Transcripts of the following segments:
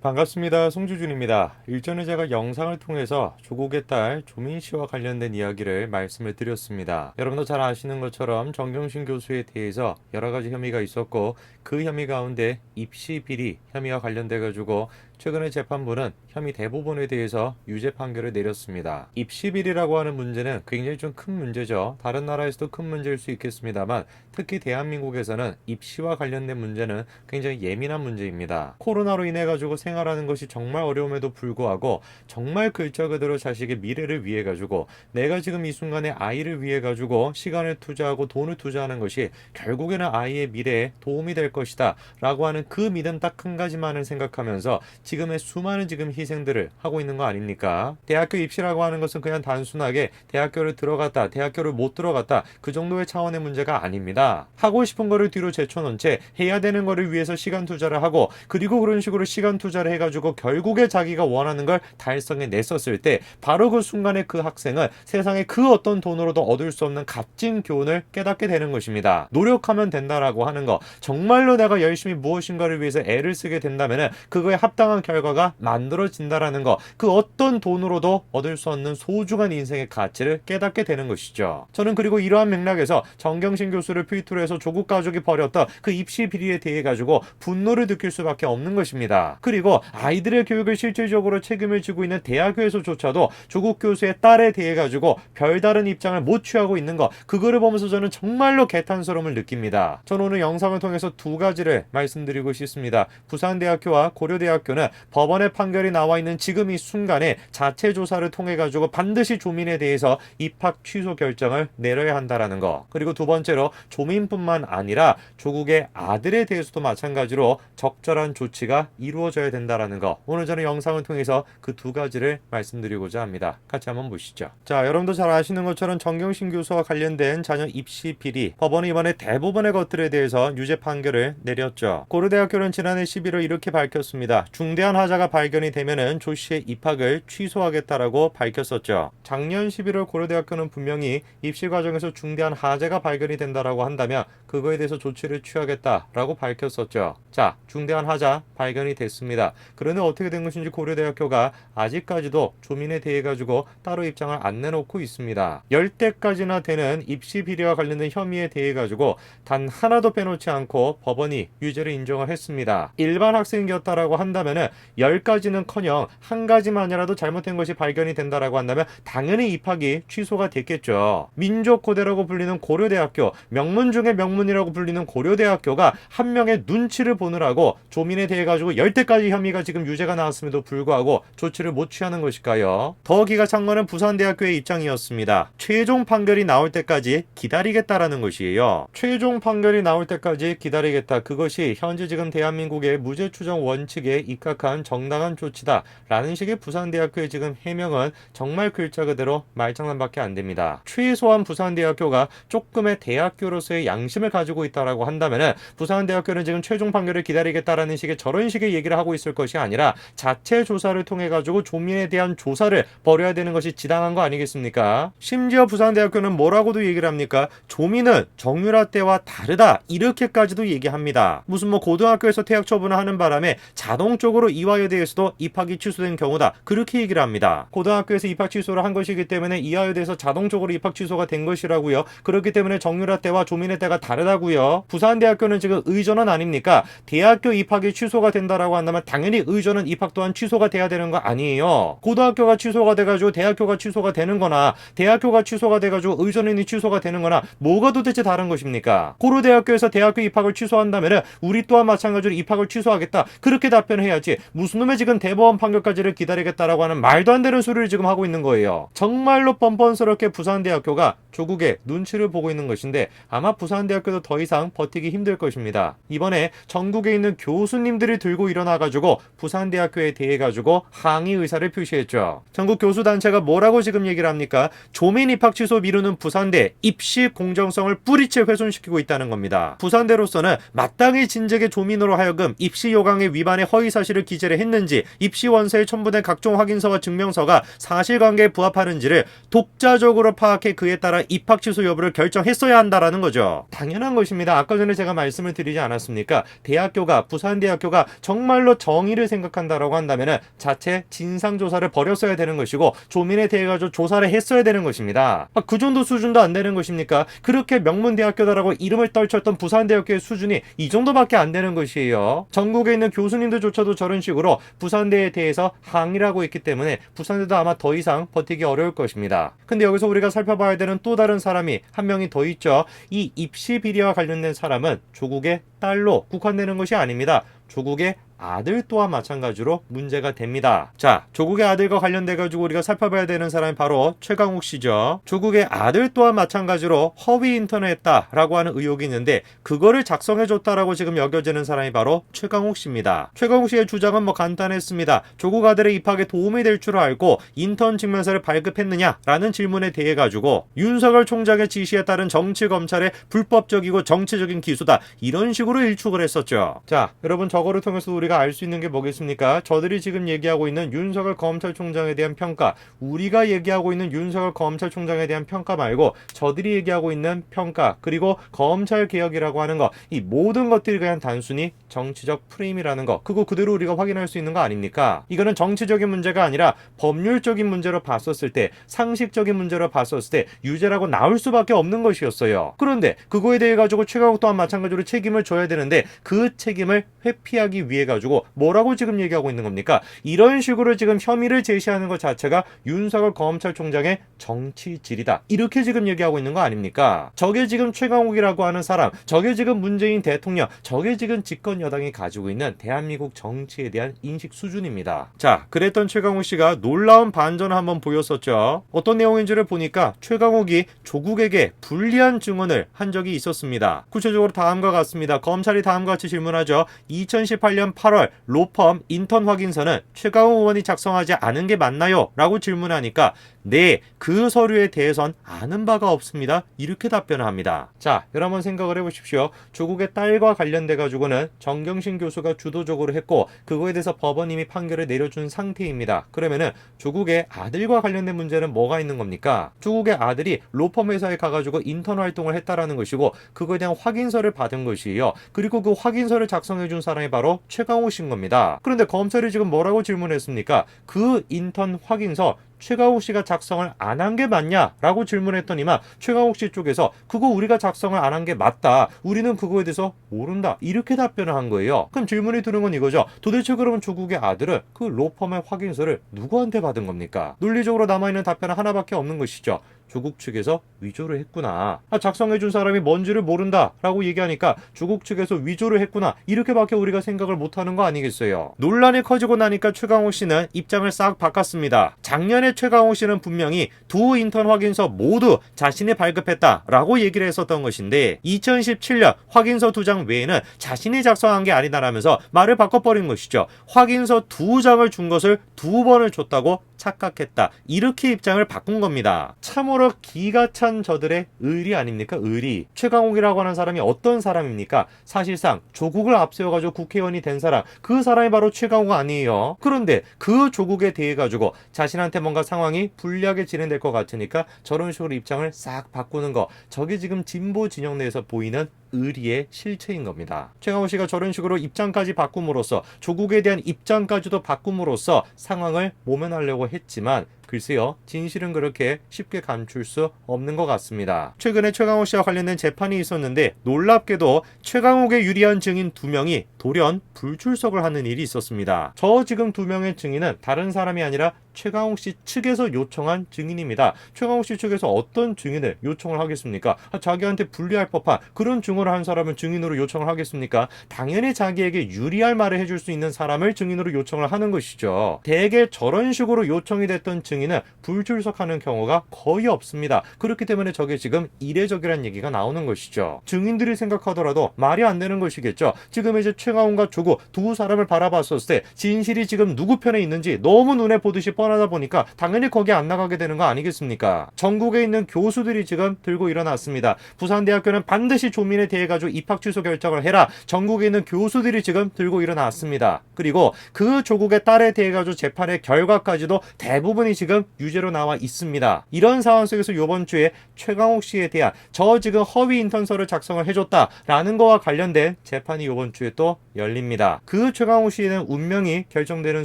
반갑습니다. 송주준입니다. 일전에 제가 영상을 통해서 조국의 딸 조민 씨와 관련된 이야기를 말씀을 드렸습니다. 여러분도 잘 아시는 것처럼 정경심 교수에 대해서 여러 가지 혐의가 있었고 그 혐의 가운데 입시 비리 혐의와 관련돼 가지고 최근에 재판부는 혐의 대부분에 대해서 유죄 판결을 내렸습니다. 입시 비리라고 하는 문제는 굉장히 좀 큰 문제죠. 다른 나라에서도 큰 문제일 수 있겠습니다만 특히 대한민국에서는 입시와 관련된 문제는 굉장히 예민한 문제입니다. 코로나로 인해 가지고 생활하는 것이 정말 어려움에도 불구하고 정말 글자 그대로 자식의 미래를 위해 가지고 내가 지금 이 순간에 아이를 위해 가지고 시간을 투자하고 돈을 투자하는 것이 결국에는 아이의 미래에 도움이 될 것이다 라고 하는 그 믿음 딱 한 가지만을 생각하면서 지금의 수많은 지금 희생들을 하고 있는 거 아닙니까? 대학교 입시라고 하는 것은 그냥 단순하게 대학교를 들어갔다, 대학교를 못 들어갔다 그 정도의 차원의 문제가 아닙니다. 하고 싶은 거를 뒤로 제쳐놓은 채 해야 되는 거를 위해서 시간 투자를 하고 그리고 그런 식으로 시간 투자를 해가지고 결국에 자기가 원하는 걸 달성해 냈었을 때 바로 그 순간에 그 학생은 세상에 그 어떤 돈으로도 얻을 수 없는 값진 교훈을 깨닫게 되는 것입니다. 노력하면 된다라고 하는 거, 정말로 내가 열심히 무엇인가를 위해서 애를 쓰게 된다면 그거에 합당한 결과가 만들어진다라는 거, 그 어떤 돈으로도 얻을 수 없는 소중한 인생의 가치를 깨닫게 되는 것이죠. 저는 그리고 이러한 맥락에서 정경심 교수를 필두로 해서 조국 가족이 벌였던 그 입시 비리에 대해 가지고 분노를 느낄 수밖에 없는 것입니다. 그리고 아이들의 교육을 실질적으로 책임을 지고 있는 대학교에서조차도 조국 교수의 딸에 대해 가지고 별다른 입장을 못 취하고 있는 거, 그거를 보면서 저는 정말로 개탄스러움을 느낍니다. 저는 오늘 영상을 통해서 두 가지를 말씀드리고 싶습니다. 부산대학교와 고려대학교는 법원의 판결이 나와 있는 지금 이 순간에 자체 조사를 통해 가지고 반드시 조민에 대해서 입학 취소 결정을 내려야 한다라는 거. 그리고 두 번째로 조민뿐만 아니라 조국의 아들에 대해서도 마찬가지로 적절한 조치가 이루어져야 된다라는 거. 오늘 저는 영상을 통해서 그 두 가지를 말씀드리고자 합니다. 같이 한번 보시죠. 자, 여러분도 잘 아시는 것처럼 정경심 교수와 관련된 자녀 입시 비리, 법원이 이번에 대부분의 것들에 대해서 유죄 판결을 내렸죠. 고려대학교는 지난해 11월 이렇게 밝혔습니다. 중대한 하자가 발견이 되면은 조 씨의 입학을 취소하겠다라고 밝혔었죠. 작년 11월 고려대학교는 분명히 입시 과정에서 중대한 하자가 발견이 된다라고 한다면 그거에 대해서 조치를 취하겠다라고 밝혔었죠. 자, 중대한 하자 발견이 됐습니다. 그런데 어떻게 된 것인지 고려대학교가 아직까지도 조민에 대해 가지고 따로 입장을 안 내놓고 있습니다. 10대까지나 되는 입시 비리와 관련된 혐의에 대해 가지고 단 하나도 빼놓지 않고 법원이 유죄를 인정을 했습니다. 일반 학생이었다라고 한다면은 10가지는커녕 한 가지만이라도 잘못된 것이 발견이 된다라고 한다면 당연히 입학이 취소가 됐겠죠. 민족고대라고 불리는 고려대학교, 명문 중에 명문이라고 불리는 고려대학교가 한 명의 눈치를 보느라고 조민에 대해 가지고 10대까지 혐의가 지금 유죄가 나왔음에도 불구하고 조치를 못 취하는 것일까요? 더 기가 찬 거는 부산대학교의 입장이었습니다. 최종 판결이 나올 때까지 기다리겠다라는 것이에요. 최종 판결이 나올 때까지 기다리겠다. 그것이 현재 지금 대한민국의 무죄 추정 원칙에 입각한 정당한 조치다 라는 식의 부산대학교의 지금 해명은 정말 글자 그대로 말장난밖에 안 됩니다. 최소한 부산대학교가 조금의 대학교로서의 양심을 가지고 있다라고 한다면 부산대학교는 지금 최종 판결을 기다리겠다라는 식의 저런 식의 얘기를 하고 있을 것이 아니라 자체 조사를 통해 가지고 조민에 대한 조사를 벌여야 되는 것이 지당한 거 아니겠습니까? 심지어 부산대학교는 뭐라고도 얘기를 합니까? 조민은 정유라 때와 다르다 이렇게까지도 얘기합니다. 무슨 뭐 고등학교에서 퇴학 처분을 하는 바람에 자동적으로 이화여대에서도 입학이 취소된 경우다 그렇게 얘기를 합니다. 고등학교에서 입학 취소를 한 것이기 때문에 이화여대에서 자동적으로 입학 취소가 된 것이라고요. 그렇기 때문에 정유라 때와 조민의 때가 다르다고요. 부산대학교는 지금 의전원 아닙니까? 대학교 입학이 취소가 된다라고 한다면 당연히 의전원 입학 또한 취소가 돼야 되는 거 아니에요. 고등학교가 취소가 돼가지고 대학교가 취소가 되는 거나 대학교가 취소가 돼가지고 의전원이 취소가 되는 거나 뭐가 도대체 다른 것입니까? 고려대학교에서 대학교 입학을 취소한다면 우리 또한 마찬가지로 입학을 취소하겠다 그렇게 답변을 해야지 무슨 놈의 지금 대법원 판결까지를 기다리겠다라고 하는 말도 안 되는 소리를 지금 하고 있는 거예요. 정말로 뻔뻔스럽게 부산대학교가 조국의 눈치를 보고 있는 것인데 아마 부산대학교도 더 이상 버티기 힘들 것입니다. 이번에 전국에 있는 교수님들이 들고 일어나가지고 부산대학교에 대해 가지고 항의 의사를 표시했죠. 전국 교수단체가 뭐라고 지금 얘기를 합니까? 조민 입학 취소 미루는 부산대 입시 공정성을 뿌리째 훼손시키고 있다는 겁니다. 부산대로서는 마땅히 진즉에 조민으로 하여금 입시 요강의 위반의 허위사실을 기재를 했는지 입시 원서에 첨부된 각종 확인서와 증명서가 사실관계에 부합하는지를 독자적으로 파악해 그에 따라 입학 취소 여부를 결정했어야 한다라는 거죠. 당연한 것입니다. 아까 전에 제가 말씀을 드리지 않았습니까? 대학교가 부산대학교가 정말로 정의를 생각한다라고 한다면은 자체 진상조사를 벌였어야 되는 것이고 조민에 대해 가지고 조사를 했어야 되는 것입니다. 그 정도 수준도 안 되는 것입니까? 그렇게 명문대학교다라고 이름을 떨쳤던 부산대학교의 수준이 이 정도밖에 안 되는 것이에요. 전국에 있는 교수님들조차도 저런 식으로 부산대에 대해서 항의를 하고 있기 때문에 부산대도 아마 더 이상 버티기 어려울 것입니다. 근데 여기서 우리가 살펴봐야 되는 또 다른 사람이 한 명이 더 있죠. 이 입시 비리와 관련된 사람은 조국의 딸로 국한되는 것이 아닙니다. 조국의 아들 또한 마찬가지로 문제가 됩니다. 자, 조국의 아들과 관련돼 가지고 우리가 살펴봐야 되는 사람이 바로 최강욱 씨죠. 조국의 아들 또한 마찬가지로 허위 인턴을 했다라고 하는 의혹이 있는데 그거를 작성해줬다라고 지금 여겨지는 사람이 바로 최강욱 씨입니다. 최강욱 씨의 주장은 간단했습니다. 조국 아들의 입학에 도움이 될 줄 알고 인턴 증명서를 발급했느냐라는 질문에 대해 가지고 윤석열 총장의 지시에 따른 정치검찰의 불법적이고 정치적인 기소다, 이런 식으로 일축을 했었죠. 자, 여러분, 저거를 통해서 우리가 알 수 있는 게 뭐겠습니까? 저들이 지금 얘기하고 있는 윤석열 검찰총장에 대한 평가, 우리가 얘기하고 있는 윤석열 검찰총장에 대한 평가 말고 저들이 얘기하고 있는 평가, 그리고 검찰개혁이라고 하는 거, 이 모든 것들이 그냥 단순히 정치적 프레임이라는 거, 그거 그대로 우리가 확인할 수 있는 거 아닙니까? 이거는 정치적인 문제가 아니라 법률적인 문제로 봤었을 때, 상식적인 문제로 봤었을 때 유죄라고 나올 수밖에 없는 것이었어요. 그런데 그거에 대해 가지고 최강욱 또한 마찬가지로 책임을 져야 되는데 그 책임을 회피하기 위해 가지고 뭐라고 지금 얘기하고 있는 겁니까? 이런 식으로 지금 혐의를 제시하는 것 자체가 윤석열 검찰총장의 정치질이다, 이렇게 지금 얘기하고 있는 거 아닙니까? 저게 지금 최강욱이라고 하는 사람, 저게 지금 문재인 대통령, 저게 지금 집권 여당이 가지고 있는 대한민국 정치에 대한 인식 수준입니다. 자, 그랬던 최강욱 씨가 놀라운 반전을 한번 보였었죠. 어떤 내용인지를 보니까 최강욱이 조국에게 불리한 증언을 한 적이 있었습니다. 구체적으로 다음과 같습니다. 검찰이 다음과 같이 질문하죠. 2018년 8월 로펌 인턴 확인서는 최강욱 의원이 작성하지 않은 게 맞나요? 라고 질문하니까 네, 그 서류에 대해선 아는 바가 없습니다, 이렇게 답변을 합니다. 자, 여러분 생각을 해보십시오. 조국의 딸과 관련돼 가지고는 정경심 교수가 주도적으로 했고 그거에 대해서 법원 이미 판결을 내려준 상태입니다. 그러면은 조국의 아들과 관련된 문제는 뭐가 있는 겁니까? 조국의 아들이 로펌 회사에 가가지고 인턴 활동을 했다라는 것이고 그거에 대한 확인서를 받은 것이에요. 그리고 그 확인서를 작성해준 사람이 바로 최강욱 씨인 겁니다. 그런데 검찰이 지금 뭐라고 질문했습니까? 그 인턴 확인서 최강욱 씨가 작성을 안 한 게 맞냐라고 질문했더니만 최강욱 씨 쪽에서 그거 우리가 작성을 안 한 게 맞다, 우리는 그거에 대해서 모른다, 이렇게 답변을 한 거예요. 그럼 질문이 드는 건 이거죠. 도대체 그러면 조국의 아들은 그 로펌의 확인서를 누구한테 받은 겁니까? 논리적으로 남아있는 답변은 하나밖에 없는 것이죠. 조국 측에서 위조를 했구나. 작성해준 사람이 뭔지를 모른다 라고 얘기하니까 조국 측에서 위조를 했구나, 이렇게밖에 우리가 생각을 못하는 거 아니겠어요. 논란이 커지고 나니까 최강욱 씨는 입장을 싹 바꿨습니다. 작년에 최강욱 씨는 분명히 두 인턴 확인서 모두 자신이 발급했다 라고 얘기를 했었던 것인데 2017년 확인서 2장 외에는 자신이 작성한 게 아니다라면서 말을 바꿔버린 것이죠. 확인서 2장을 준 것을 2번을 줬다고 착각했다, 이렇게 입장을 바꾼 겁니다. 참으로 기가 찬 저들의 의리 아닙니까? 의리. 최강욱이라고 하는 사람이 어떤 사람입니까? 사실상 조국을 앞세워가지고 국회의원이 된 사람, 그 사람이 바로 최강욱 아니에요. 그런데 그 조국에 대해 가지고 자신한테 뭔가 상황이 불리하게 진행될 것 같으니까 저런 식으로 입장을 싹 바꾸는 거, 저게 지금 진보 진영 내에서 보이는 의리의 실체인 겁니다. 최강욱 씨가 저런 식으로 입장까지 바꿈으로써, 조국에 대한 입장까지도 바꿈으로써 상황을 모면하려고 했지만 글쎄요, 진실은 그렇게 쉽게 감출 수 없는 것 같습니다. 최근에 최강욱 씨와 관련된 재판이 있었는데 놀랍게도 최강욱에 유리한 증인 2명이 돌연 불출석을 하는 일이 있었습니다. 저 지금 2명의 증인은 다른 사람이 아니라 최강욱 씨 측에서 요청한 증인입니다. 최강욱 씨 측에서 어떤 증인을 요청을 하겠습니까? 자기한테 불리할 법한 그런 증언을 한 사람을 증인으로 요청을 하겠습니까? 당연히 자기에게 유리할 말을 해줄 수 있는 사람을 증인으로 요청을 하는 것이죠. 대개 저런 식으로 요청이 됐던 증인은 불출석하는 경우가 거의 없습니다. 그렇기 때문에 저게 지금 이례적이라는 얘기가 나오는 것이죠. 증인들이 생각하더라도 말이 안 되는 것이겠죠. 지금 이제 최강욱과 조국 두 사람을 바라봤었을 때 진실이 지금 누구 편에 있는지 너무 눈에 보듯이 뻔하다 보니까 당연히 거기에 안 나가게 되는 거 아니겠습니까? 전국에 있는 교수들이 지금 들고 일어났습니다. 부산대학교는 반드시 조민에 대해 가지고 입학 취소 결정을 해라. 전국에 있는 교수들이 지금 들고 일어났습니다. 그리고 그 조국의 딸에 대해 가지고 재판의 결과까지도 대부분이 지금 지금 유죄로 나와 있습니다. 이런 상황 속에서 이번 주에 최강욱 씨에 대한 저 지금 허위 인턴서를 작성을 해줬다라는 거와 관련된 재판이 이번 주에 또 열립니다. 그 최강욱 씨의 운명이 결정되는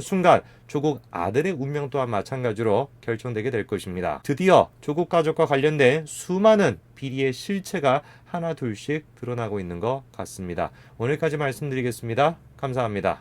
순간 조국 아들의 운명 또한 마찬가지로 결정되게 될 것입니다. 드디어 조국 가족과 관련된 수많은 비리의 실체가 하나 둘씩 드러나고 있는 것 같습니다. 오늘까지 말씀드리겠습니다. 감사합니다.